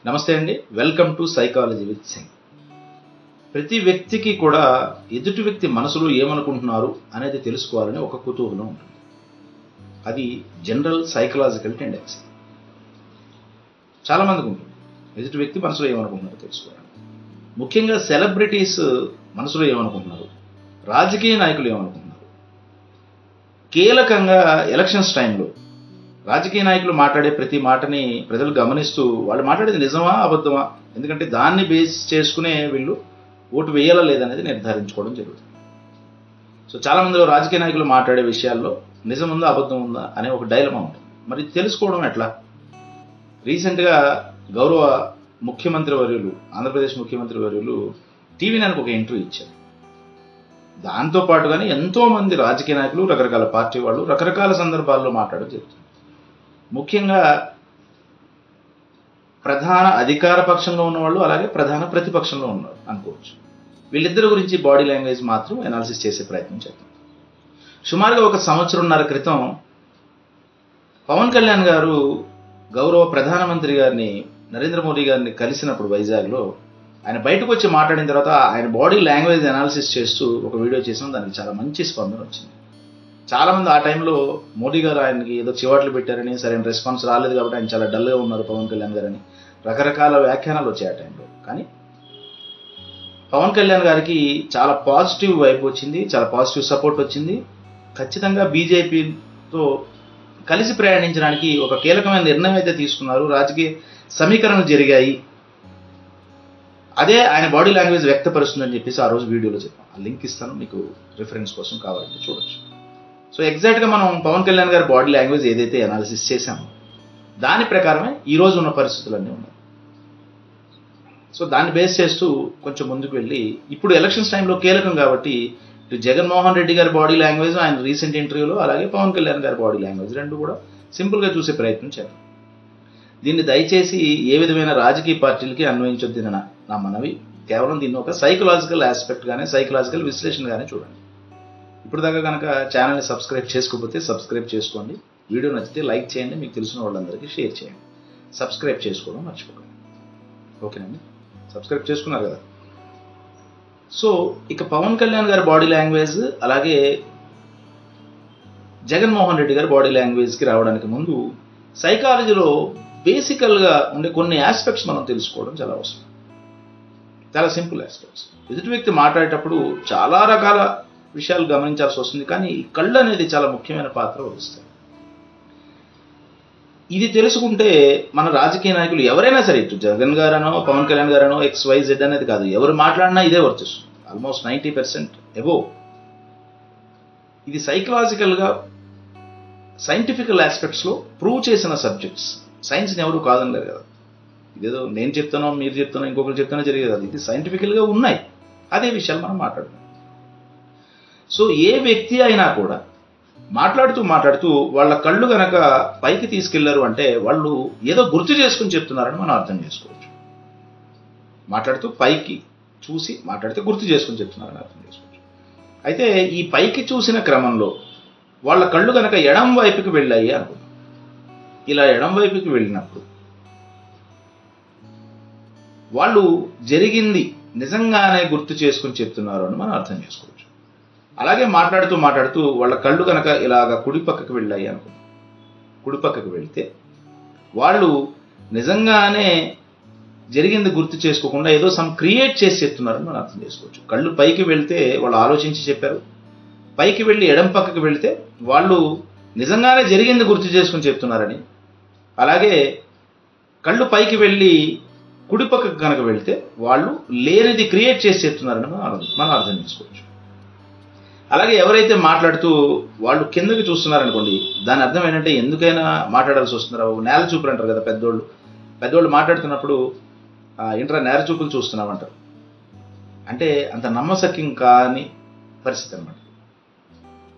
నమస్తే అండి, welcome to psychology with Singh. ప్రతి వ్యక్తికి కూడా ఎదుటి వ్యక్తి మనసులో ఏమనుకుంటున్నారు అనేది తెలుసుకోవాలని ఒక కుతూహలం ఉంటుంది. అది జనరల్ సైకలాజికల్ టెండెన్సీ. చాలామందికి ఉంటుంది ఎదుటి వ్యక్తి మనసులో ఏమనుకుంటున్నారో తెలుసుకోవాలి. ముఖ్యంగా సెలబ్రిటీస్ మనసులో ఏమనుకుంటున్నారు, రాజకీయ నాయకులు ఏమనుకుంటున్నారు. కీలకంగా ఎలక్షన్స్ టైంలో రాజకీయ నాయకులు మాట్లాడే ప్రతి మాటని ప్రజలు గమనిస్తూ వాళ్ళు మాట్లాడేది నిజమా అబద్ధమా, ఎందుకంటే దాన్ని బేస్ చేసుకునే వీళ్ళు ఓటు వేయాలా లేదనేది నిర్ధారించుకోవడం జరుగుతుంది. సో చాలామందిలో రాజకీయ నాయకులు మాట్లాడే విషయాల్లో నిజం ఉందా అబద్ధం ఉందా అనే ఒక డైలమా ఉంటుంది. మరి తెలుసుకోవడం ఎట్లా? రీసెంట్గా గౌరవ ముఖ్యమంత్రి వర్యులు, ఆంధ్రప్రదేశ్ ముఖ్యమంత్రి వర్యులు టీవీ నైన్కి ఒక ఇంటర్వ్యూ ఇచ్చారు. దాంతో పాటుగానే ఎంతోమంది రాజకీయ నాయకులు, రకరకాల పార్టీ వాళ్ళు రకరకాల సందర్భాల్లో మాట్లాడడం జరుగుతుంది. ముఖ్యంగా ప్రధాన అధికార పక్షంలో ఉన్నవాళ్ళు, అలాగే ప్రధాన ప్రతిపక్షంలో ఉన్నారు అనుకోవచ్చు. వీళ్ళిద్దరి గురించి బాడీ లాంగ్వేజ్ మాత్రం అనాలిసిస్ చేసే ప్రయత్నం చేద్దాం. సుమారుగా ఒక సంవత్సరంన్నర క్రితం పవన్ కళ్యాణ్ గారు గౌరవ ప్రధానమంత్రి గారిని, నరేంద్ర మోడీ గారిని కలిసినప్పుడు వైజాగ్లో ఆయన బయటకు వచ్చి మాట్లాడిన తర్వాత ఆయన బాడీ లాంగ్వేజ్ అనాలిసిస్ చేస్తూ ఒక వీడియో చేసాం. దానికి చాలా మంచి స్పందన వచ్చింది. చాలామంది ఆ టైంలో మోడీ గారు ఆయనకి ఏదో చివాట్లు పెట్టారని, సరైన రెస్పాన్స్ రాలేదు కాబట్టి ఆయన చాలా డల్గా ఉన్నారు పవన్ కళ్యాణ్ గారని రకరకాల వ్యాఖ్యానాలు వచ్చాయి ఆ టైంలో. కానీ పవన్ కళ్యాణ్ గారికి చాలా పాజిటివ్ వైపు వచ్చింది, చాలా పాజిటివ్ సపోర్ట్ వచ్చింది. ఖచ్చితంగా బీజేపీతో కలిసి ప్రయాణించడానికి ఒక కీలకమైన నిర్ణయం అయితే తీసుకున్నారు. రాజకీయ సమీకరణలు జరిగాయి. అదే ఆయన బాడీ లాంగ్వేజ్ వ్యక్తపరుస్తుందని చెప్పేసి ఆ రోజు వీడియోలో చెప్పాం. ఆ లింక్ ఇస్తాను, మీకు రిఫరెన్స్ కోసం కావాలంటే చూడొచ్చు. సో ఎగ్జాక్ట్గా మనం పవన్ కళ్యాణ్ గారి బాడీ లాంగ్వేజ్ ఏదైతే అనాలిసిస్ చేశామో దాని ప్రకారమే ఈరోజు ఉన్న పరిస్థితులన్నీ ఉన్నాయి. సో దాన్ని బేస్ చేస్తూ కొంచెం ముందుకు వెళ్ళి, ఇప్పుడు ఎలక్షన్స్ టైంలో కీలకం కాబట్టి ఇటు జగన్మోహన్ రెడ్డి గారి బాడీ లాంగ్వేజ్ ఆయన రీసెంట్ ఇంటర్వ్యూలో, అలాగే పవన్ కళ్యాణ్ గారి బాడీ లాంగ్వేజ్ రెండు కూడా సింపుల్గా చూసే ప్రయత్నం చేద్దాం. దీన్ని దయచేసి ఏ విధమైన రాజకీయ పార్టీలకి అన్వయించొద్దని నా మనవి. కేవలం దీన్ని ఒక సైకలాజికల్ ఆస్పెక్ట్గానే, సైకలాజికల్ విశ్లేషణగానే చూడండి. ఇప్పుడు దాకా కనుక ఛానల్ని సబ్స్క్రైబ్ చేసుకోకపోతే సబ్స్క్రైబ్ చేసుకోండి. వీడియో నచ్చితే లైక్ చేయండి, మీకు తెలిసిన వాళ్ళందరికీ షేర్ చేయండి. సబ్స్క్రైబ్ చేసుకోవడం మర్చిపోకండి. ఓకేనండి, సబ్స్క్రైబ్ చేసుకున్నారు కదా. సో ఇక పవన్ కళ్యాణ్ గారి బాడీ లాంగ్వేజ్, అలాగే జగన్మోహన్ రెడ్డి గారి బాడీ లాంగ్వేజ్కి రావడానికి ముందు సైకాలజీలో బేసికల్గా ఉండే కొన్ని ఆస్పెక్ట్స్ మనం తెలుసుకోవడం చాలా అవసరం. చాలా సింపుల్ ఆస్పెక్ట్స్. ఎదుటి వ్యక్తి మాట్లాడేటప్పుడు చాలా రకాల విషయాలు గమనించాల్సి వస్తుంది, కానీ ఈ కళ్ళు అనేది చాలా ముఖ్యమైన పాత్ర వహిస్తాయి. ఇది తెలుసుకుంటే మన రాజకీయ నాయకులు ఎవరైనా సరే, ఇటు జగన్ గారనో పవన్ కళ్యాణ్ గారనో XYZ అనేది కాదు, ఎవరు మాట్లాడినా ఇదే వర్తిస్తుంది. Almost 90% above. ఇది సైకలాజికల్గా సైంటిఫికల్ ఆస్పెక్ట్స్లో ప్రూవ్ చేసిన సబ్జెక్ట్స్. సైన్స్ని ఎవరు కాదనలేరు కదా. ఇదేదో నేను చెప్తానో మీరు చెప్తానో ఇంకొకరు చెప్తానో జరిగేది అది. ఇది సైంటిఫికల్గా ఉన్నాయి. అదే విషయాలు మనం మాట్లాడుతున్నాం. సో ఏ వ్యక్తి అయినా కూడా మాట్లాడుతూ వాళ్ళ కళ్ళు కనుక పైకి తీసుకెళ్లారు అంటే వాళ్ళు ఏదో గుర్తు చేసుకుని చెప్తున్నారని మనం అర్థం చేసుకోవచ్చు. మాట్లాడుతూ పైకి చూసి మాట్లాడితే గుర్తు చేసుకుని చెప్తున్నారని అర్థం చేసుకోవచ్చు. అయితే ఈ పైకి చూసిన క్రమంలో వాళ్ళ కళ్ళు కనుక ఎడం వైపుకి వెళ్ళాయి అనుకుందాం. ఇలా ఎడం వైపుకి వెళ్ళినప్పుడు వాళ్ళు జరిగింది నిజంగానే గుర్తు చేసుకుని చెప్తున్నారు అని మనం అర్థం చేసుకోవచ్చు. అలాగే మాట్లాడుతూ వాళ్ళ కళ్ళు కనుక ఇలాగ కుడి పక్కకు వెళ్ళాయి అనుకుందాం. కుడి పక్కకు వెళ్తే వాళ్ళు నిజంగానే జరిగింది గుర్తు చేసుకోకుండా ఏదో క్రియేట్ చేసి చెప్తున్నారని మనం అర్థం చేసుకోవచ్చు. కళ్ళు పైకి వెళ్తే వాళ్ళు ఆలోచించి చెప్పారు. పైకి వెళ్ళి ఎడం పక్కకు వెళ్తే వాళ్ళు నిజంగానే జరిగింది గుర్తు చేసుకుని చెప్తున్నారని, అలాగే కళ్ళు పైకి వెళ్ళి కుడి పక్కకు కనుక వెళ్తే వాళ్ళు లేనిది క్రియేట్ చేసి చెప్తున్నారని మనం అర్థం చేసుకోవచ్చు. అలాగే ఎవరైతే మాట్లాడుతూ వాళ్ళు కిందకి చూస్తున్నారనుకోండి, దాని అర్థం ఏంటంటే ఎందుకైనా మాట్లాడాల్సి వస్తున్నారా, నేల చూపులు అంటారు కదా పెద్దోళ్ళు మాట్లాడుతున్నప్పుడు ఏంట్రా నేల చూపులు చూస్తున్నామంటారు. అంటే అంత నమ్మశక్యం కాని పరిస్థితి అనమాట.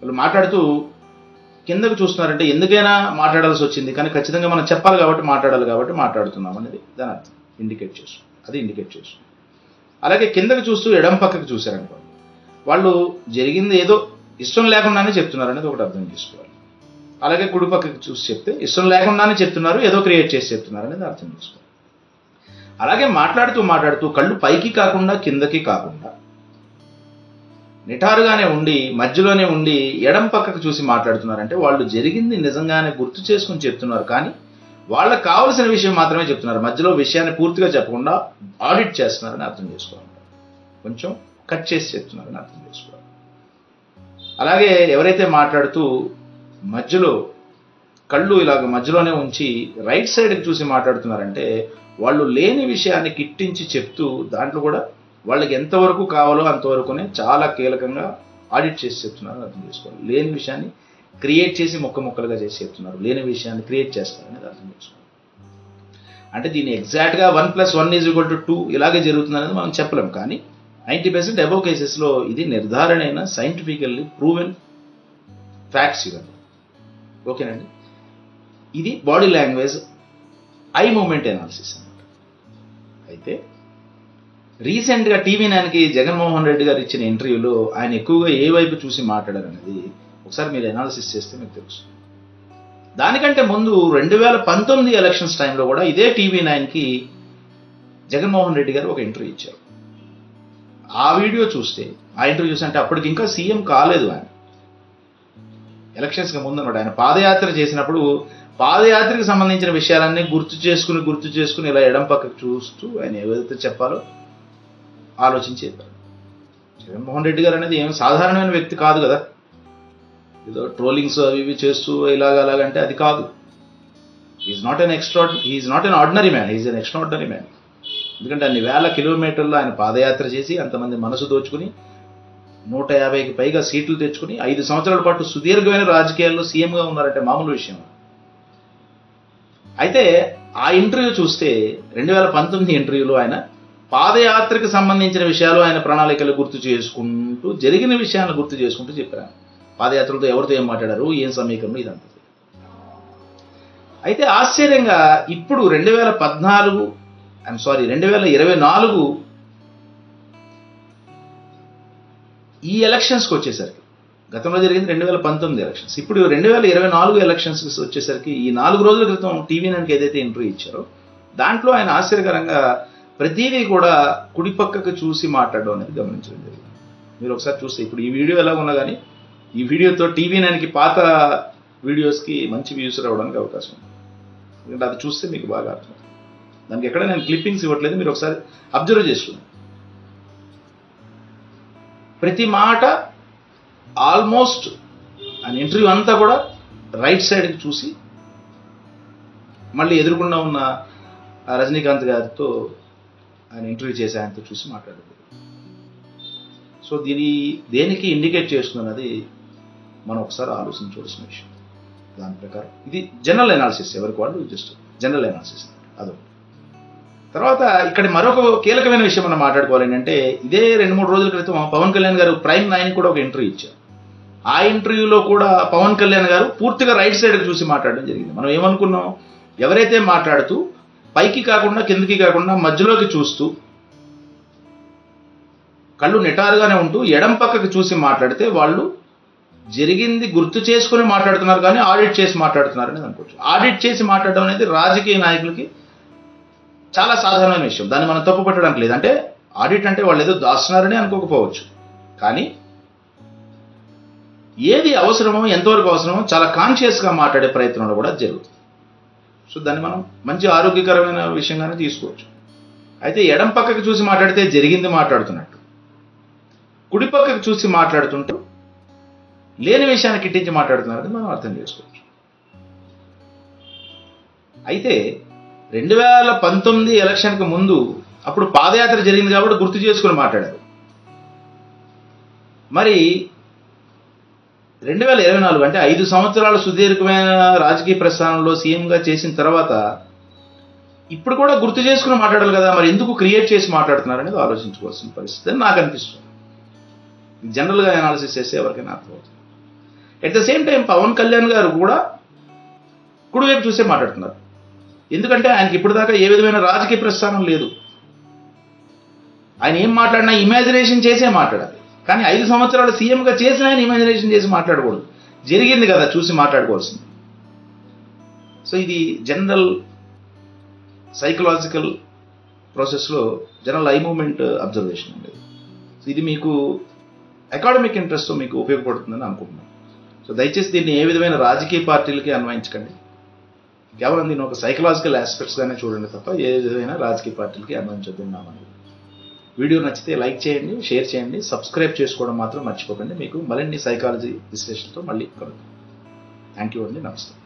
వాళ్ళు మాట్లాడుతూ కిందకు చూస్తున్నారంటే ఎందుకైనా మాట్లాడాల్సి వచ్చింది, కానీ ఖచ్చితంగా మనం చెప్పాలి కాబట్టి మాట్లాడుతున్నాం అనేది దాని అర్థం ఇండికేట్ చేస్తుంది. అలాగే కిందకు చూస్తూ ఎడం పక్కకు చూశారనుకోండి, వాళ్ళు జరిగింది ఏదో ఇష్టం లేకుండానే చెప్తున్నారు అనేది ఒకటి అర్థం చేసుకోవాలి. అలాగే కుడి పక్కకి చూసి చెప్తే ఇష్టం లేకుండానే చెప్తున్నారు, ఏదో క్రియేట్ చేసి చెప్తున్నారు అనేది అర్థం చేసుకోవాలి. అలాగే మాట్లాడుతూ కళ్ళు పైకి కాకుండా కిందకి కాకుండా నిటారుగానే ఉండి మధ్యలోనే ఉండి ఎడం పక్కకు చూసి మాట్లాడుతున్నారంటే వాళ్ళు జరిగింది నిజంగానే గుర్తు చేసుకుని చెప్తున్నారు, కానీ వాళ్ళకి కావలసిన విషయం మాత్రమే చెప్తున్నారు. మధ్యలో విషయాన్ని పూర్తిగా చెప్పకుండా ఆడిట్ చేస్తున్నారని అర్థం చేసుకోవాలి. కొంచెం కట్ చేసి చెప్తున్నారని అర్థం చేసుకోవాలి. అలాగే ఎవరైతే మాట్లాడుతూ మధ్యలో కళ్ళు ఇలాగ మధ్యలోనే ఉంచి రైట్ సైడ్కి చూసి మాట్లాడుతున్నారంటే వాళ్ళు లేని విషయాన్ని కిట్టించి చెప్తూ దాంట్లో కూడా వాళ్ళకి ఎంతవరకు కావాలో అంతవరకునే చాలా కీలకంగా ఆడిట్ చేసి చెప్తున్నారని అర్థం చేసుకోవాలి. లేని విషయాన్ని క్రియేట్ చేసి ముక్కలుగా చేసి చెప్తున్నారు, లేని విషయాన్ని క్రియేట్ చేస్తారనేది అర్థం చేసుకోవాలి. అంటే దీన్ని ఎగ్జాక్ట్గా 1+1=2 ఇలాగే జరుగుతుందనేది మనం చెప్పలేం, కానీ 90% అబోవ్ కేసెస్లో ఇది నిర్ధారణ అయిన సైంటిఫికల్లీ ప్రూవెన్ ఫ్యాక్ట్స్ ఇవన్నీ. ఓకేనండి, ఇది body language eye movement analysis అన్నమాట. అయితే రీసెంట్గా TV9కి జగన్మోహన్ రెడ్డి గారు ఇచ్చిన ఇంటర్వ్యూలో ఆయన ఎక్కువగా ఏ వైపు చూసి మాట్లాడారు అనేది ఒకసారి మీరు అనాలిసిస్ చేస్తే మీకు తెలుసు. దానికంటే ముందు 2019 ఎలక్షన్స్ టైంలో కూడా ఇదే TV9కి జగన్మోహన్ రెడ్డి గారు ఒక ఇంటర్వ్యూ ఇచ్చారు. ఆ వీడియో చూస్తే, ఆ ఇంటర్వ్యూ చూస్తే, అంటే అప్పటికి ఇంకా సీఎం కాలేదు ఆయన, ఎలక్షన్స్కి ముందు అన్నమాట. ఆయన పాదయాత్ర చేసినప్పుడు పాదయాత్రకు సంబంధించిన విషయాలన్నీ గుర్తు చేసుకుని ఇలా ఎడం పక్కకు చూస్తూ ఆయన ఏదైతే చెప్పాలో ఆలోచించి చెప్పారు. జగన్మోహన్ రెడ్డి గారు అనేది ఏం సాధారణమైన వ్యక్తి కాదు కదా, ఏదో ట్రోలింగ్స్ అవి ఇవి చేస్తూ అలాగంటే అది కాదు. Is not an ordinary man, is an extraordinary man. ఎందుకంటే అన్ని వేల కిలోమీటర్లు ఆయన పాదయాత్ర చేసి అంతమంది మనసు దోచుకుని 150కి పైగా సీట్లు తెచ్చుకుని 5 సంవత్సరాల పాటు సుదీర్ఘమైన రాజకీయాల్లో సీఎంగా ఉన్నారంటే మామూలు విషయం. అయితే ఆ ఇంటర్వ్యూ చూస్తే 2019 ఇంటర్వ్యూలో ఆయన పాదయాత్రకు సంబంధించిన విషయాలు ఆయన ప్రణాళికలు గుర్తు చేసుకుంటూ జరిగిన విషయాలను గుర్తు చేసుకుంటూ చెప్పారు. పాదయాత్రలతో ఎవరితో ఏం మాట్లాడారు, ఏం సమీకరణం, ఇదంతా. అయితే ఆశ్చర్యంగా ఇప్పుడు 2024 ఈ ఎలక్షన్స్కి వచ్చేసరికి, గతంలో జరిగింది 2019 ఎలక్షన్స్, ఇప్పుడు 2024 ఎలక్షన్స్ వచ్చేసరికి ఈ 4 రోజుల క్రితం TV9కి ఏదైతే ఇంటర్వ్యూ ఇచ్చారో దాంట్లో ఆయన ఆశ్చర్యకరంగా ప్రతిదీ కూడా కుడి పక్కకు చూసి మాట్లాడడం అనేది గమనించడం జరిగింది. మీరు ఒకసారి చూస్తే ఇప్పుడు ఈ వీడియో ఎలా ఉన్నా కానీ ఈ వీడియోతో TV9కి పాత వీడియోస్కి మంచి వ్యూస్ రావడానికి అవకాశం ఉంది. ఎందుకంటే అది చూస్తే మీకు బాగా అర్థం. దానికి ఎక్కడ నేను క్లిప్పింగ్స్ ఇవ్వట్లేదు, మీరు ఒకసారి అబ్జర్వ్ చేసుకోండి. ప్రతి మాట ఆల్మోస్ట్ ఆయన ఇంటర్వ్యూ అంతా కూడా రైట్ సైడ్కి చూసి మళ్ళీ ఎదురుకుండా ఉన్న రజనీకాంత్ గారితో ఆయన ఇంటర్వ్యూ చేసే ఆయనతో చూసి మాట్లాడేది. సో దేనికి ఇండికేట్ చేస్తున్నది మనం ఒకసారి ఆలోచించవలసిన విషయం. దాని ప్రకారం ఇది జనరల్ అనాలిసిస్, ఎవరికి వాళ్ళు జస్ట్ జనరల్ అనాలిసిస్ అదో. తర్వాత ఇక్కడ మరొక కీలకమైన విషయం మనం మాట్లాడుకోవాలి ఏంటంటే, ఇదే 2-3 రోజుల క్రితం పవన్ కళ్యాణ్ గారు Prime 9 కూడా ఒక ఇంటర్వ్యూ ఇచ్చారు. ఆ ఇంటర్వ్యూలో కూడా పవన్ కళ్యాణ్ గారు పూర్తిగా రైట్ సైడ్కి చూసి మాట్లాడడం జరిగింది. మనం ఏమనుకున్నాం, ఎవరైతే మాట్లాడుతూ పైకి కాకుండా కిందకి కాకుండా మధ్యలోకి చూస్తూ కళ్ళు నిటారుగానే ఉంటూ ఎడం పక్కకి చూసి మాట్లాడితే వాళ్ళు జరిగింది గుర్తు చేసుకుని మాట్లాడుతున్నారు, కానీ ఆడిట్ చేసి మాట్లాడుతున్నారు అనేది అనుకోవచ్చు. ఆడిట్ చేసి మాట్లాడడం అనేది రాజకీయ నాయకులకి చాలా సాధారణమైన విషయం, దాన్ని మనం తప్పు పట్టడానికి లేదు. అంటే ఆడిట్ అంటే వాళ్ళు ఏదో దాస్తున్నారని అనుకోకపోవచ్చు, కానీ ఏది అవసరమో ఎంతవరకు అవసరమో చాలా కాన్షియస్గా మాట్లాడే ప్రయత్నంలో కూడా జరుగుతుంది. సో దాన్ని మనం మంచి ఆరోగ్యకరమైన విషయంగానే తీసుకోవచ్చు. అయితే ఎడం పక్కకి చూసి మాట్లాడితే జరిగింది మాట్లాడుతున్నట్టు, కుడి పక్కకి చూసి మాట్లాడుతుంటూ లేని విషయాన్ని కిట్టించి మాట్లాడుతున్నారని మనం అర్థం చేసుకోవచ్చు. అయితే 2019 ఎలక్షన్కి ముందు అప్పుడు పాదయాత్ర జరిగింది కాబట్టి గుర్తు చేసుకుని మాట్లాడారు. మరి 2024 అంటే 5 సంవత్సరాల సుదీర్ఘమైన రాజకీయ ప్రస్థానంలో సీఎంగా చేసిన తర్వాత ఇప్పుడు కూడా గుర్తు చేసుకుని మాట్లాడాలి కదా, మరి ఎందుకు క్రియేట్ చేసి మాట్లాడుతున్నారు అనేది ఆలోచించుకోవాల్సిన పరిస్థితి అని నాకు అనిపిస్తుంది. జనరల్గా అనాలిసిస్ చేస్తే ఎవరికైనా అర్థమవుతుంది. At the same time Pawan Kalyan గారు కూడా కుడివైపు చూసే మాట్లాడుతున్నారు. ఎందుకంటే ఆయనకి ఇప్పటిదాకా ఏ విధమైన రాజకీయ ప్రస్థానం లేదు. ఆయన ఏం మాట్లాడినా ఇమాజినేషన్ చేసే మాట్లాడాలి, కానీ 5 సంవత్సరాలు సీఎంగా చేసిన ఆయన ఇమాజినేషన్ చేసి మాట్లాడకూడదు, జరిగింది కదా చూసి మాట్లాడుకోవాల్సింది. సో ఇది జనరల్ సైకలాజికల్ ప్రాసెస్లో జనరల్ ఐ మూమెంట్ అబ్జర్వేషన్ ఉండేది. సో ఇది మీకు అకాడమిక్ ఇంట్రెస్ట్తో మీకు ఉపయోగపడుతుందని అనుకుంటున్నాను. సో దయచేసి దీన్ని ఏ విధమైన రాజకీయ పార్టీలకి అన్వయించకండి. కేవలం దీన్ని ఒక సైకలాజికల్ ఆస్పెక్ట్స్గానే చూడండి తప్ప ఏ విధమైన రాజకీయ పార్టీలకి అన్వయించొద్దున్నామని. వీడియో నచ్చితే లైక్ చేయండి, షేర్ చేయండి, సబ్స్క్రైబ్ చేసుకోవడం మాత్రం మర్చిపోకండి. మీకు మరిన్ని సైకాలజీ విశ్లేషణతో మళ్ళీ కలుద్దాం. థ్యాంక్ యూ అండి. నమస్తే.